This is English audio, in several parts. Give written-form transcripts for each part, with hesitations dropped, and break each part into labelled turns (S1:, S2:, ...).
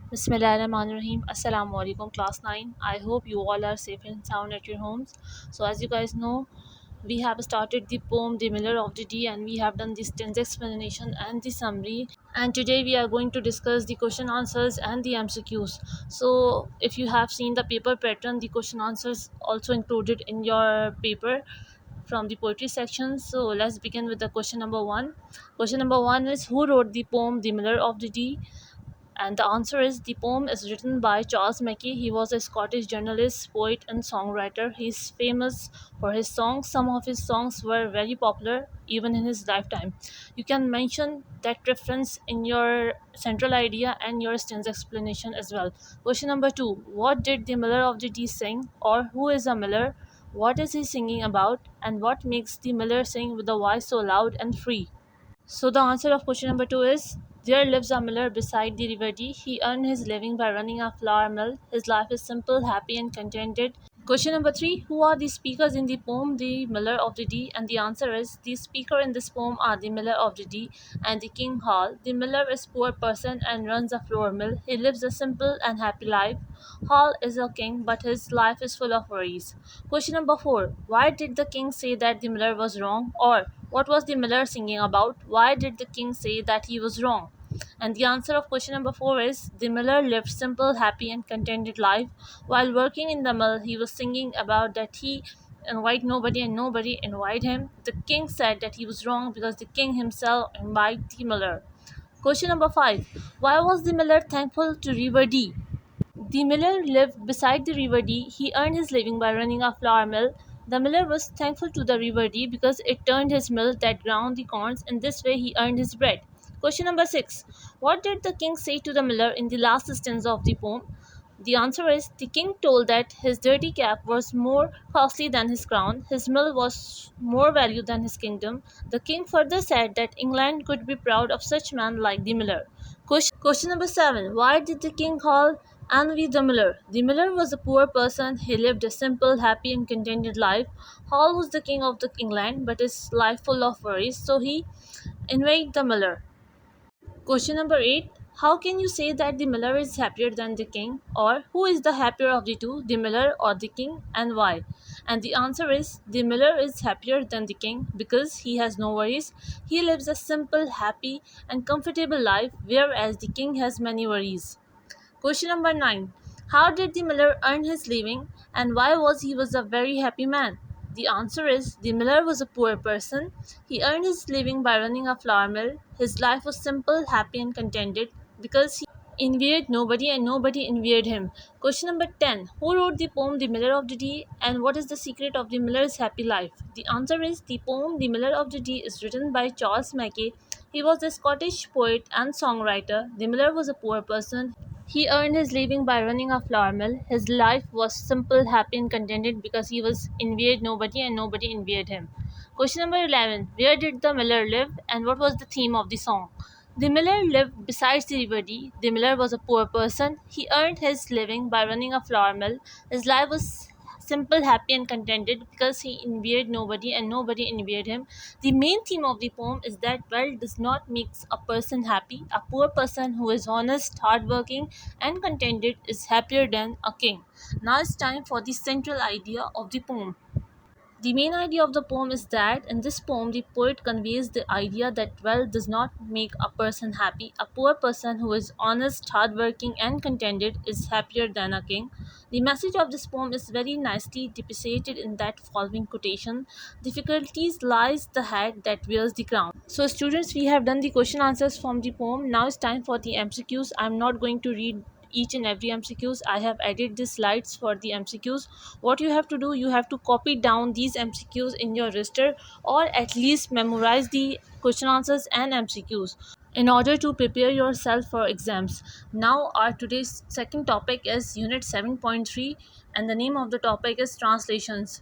S1: Bismillahirrahmanirrahim. Assalamu alaikum, class 9. I hope you all are safe and sound at your homes. So, as you guys know, we have started the poem The Miller of the Day, and we have done the stanza explanation and the summary. And today we are going to discuss the question answers and the MCQs. So, if you have seen the paper pattern, the question answers also included in your paper from the poetry section. So, let's begin with the question number one. Question number one is, who wrote the poem The Miller of the Day? And the answer is, the poem is written by Charles Mackay. He was a Scottish journalist, poet, and songwriter. He is famous for his songs. Some of his songs were very popular even in his lifetime. You can mention that reference in your central idea and your stanza explanation as well. Question number two, what did the Miller of the Dee sing? Or who is a Miller? What is he singing about? And what makes the Miller sing with a voice so loud and free? So the answer of question number two is, there lives a miller beside the river Dee. He earned his living by running a flour mill. His life is simple, happy, and contented. Question number three, who are the speakers in the poem The Miller of the Dee? And the answer is, the speaker in this poem are the Miller of the Dee and the King Hall. The miller is a poor person and runs a flour mill. He lives a simple and happy life. Hall is a king, but his life is full of worries. Question number four, why did the king say that the miller was wrong? Or what was the miller singing about? Why did the king say that he was wrong? And the answer of question number four is, the miller lived simple, happy, and contented life. While working in the mill, he was singing about that he invite nobody and nobody invite him. The king said that he was wrong because the king himself invited the miller. Question number five, why was the miller thankful to River Dee? The miller lived beside the river Dee. He earned his living by running a flour mill. The miller was thankful to the river Dee because it turned his mill that ground the corns. In this way, he earned his bread. Question number six, what did the king say to the miller in the last stanza of the poem? The answer is, the king told that his dirty cap was more costly than his crown, his mill was more valued than his kingdom. The king further said that England could be proud of such man like the miller. Question number seven, why did the king call Henry the miller? The miller was a poor person. He lived a simple, happy, and contented life. Hall was the king of the England, but his life full of worries, so he invaded the miller. Question number 8, how can you say that the miller is happier than the king? Or who is the happier of the two, the miller or the king, and why? And the answer is, the miller is happier than the king because he has no worries. He lives a simple, happy, and comfortable life, whereas the king has many worries. Question number 9. How did the miller earn his living and why was a very happy man? The answer is, the miller was a poor person. He earned his living by running a flour mill. His life was simple, happy, and contented because he envied nobody and nobody envied him. Question number 10. Who wrote the poem The Miller of the Dee and what is the secret of the miller's happy life? The answer is, the poem The Miller of the Dee is written by Charles Mackay. He was a Scottish poet and songwriter. The miller was a poor person. He earned his living by running a flour mill. His life was simple, happy, and contented because he was envied nobody and nobody envied him. Question number 11. Where did the miller live and what was the theme of the song? The miller lived beside the river Dee. The miller was a poor person. He earned his living by running a flour mill. His life was simple, happy, and contented because he envied nobody and nobody envied him. The main theme of the poem is that wealth does not make a person happy. A poor person who is honest, hardworking, and contented is happier than a king. Now it's time for the central idea of the poem. The main idea of the poem is that in this poem, the poet conveys the idea that wealth does not make a person happy. A poor person who is honest, hardworking, and contented is happier than a king. The message of this poem is very nicely depicted in that following quotation: difficulties lies the head that wears the crown. So, students, we have done the question answers from the poem. Now it's time for the MCQs. I'm not going to read each and every MCQs. I have added the slides for the MCQs. What you have to do, you have to copy down these MCQs in your register or at least memorize the question answers and MCQs in order to prepare yourself for exams. Now our today's second topic is unit 7.3 and the name of the topic is translations.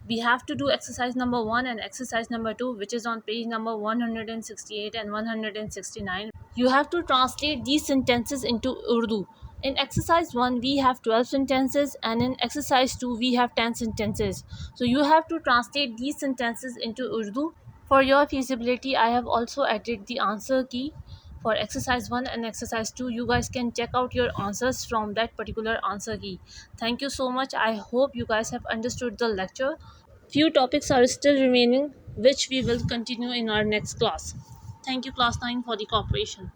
S1: We have to do exercise number 1 and exercise number 2, which is on page number 168 and 169. You have to translate these sentences into Urdu. In exercise 1, we have 12 sentences, and in exercise 2, we have 10 sentences. So you have to translate these sentences into Urdu. For your feasibility, I have also added the answer key for exercise 1 and exercise 2, you guys can check out your answers from that particular answer key. Thank you so much. I hope you guys have understood the lecture. Few topics are still remaining, which we will continue in our next class. Thank you, class 9, for the cooperation.